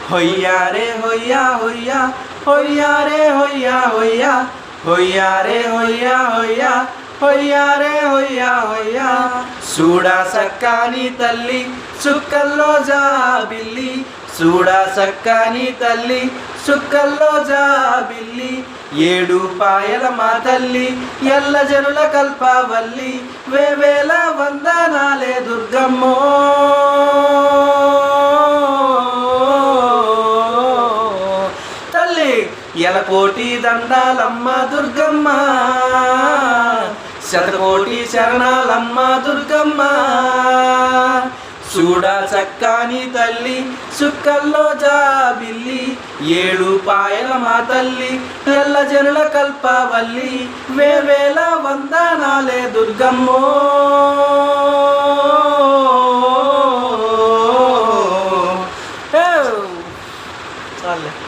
హొయ్యా రే హొయ్యా హొయ్యా హొయ్యా రే హొయ్యా హొయ్యా హొయ్యా రే హొయ్యా హొయ్యా హొయ్యా రే హొయ్యా హొయ్యా చూడా సక్కాని తల్లి చుక్కల్లో జాబిల్లి చూడా సక్కాని తల్లి చుక్కల్లో జాబిల్లి ఏడు పాయల మా తల్లి ఎల్ల జనుల కల్పవల్లి వేవేల వందనాలే దుర్గమ్మో తల్లి ఎలకోటి దండాలమ్మ దుర్గమ్మ శతకోటి శరణాలమ్మ దుర్గమ్మ చూడా చక్కాని తల్లి చుక్కల్లో జాబిల్లి ఏడు పాయల మా తల్లి ఎల్ల జనుల కల్పవల్లి వేవేల వందనాలే దుర్గమ్మో చాలే.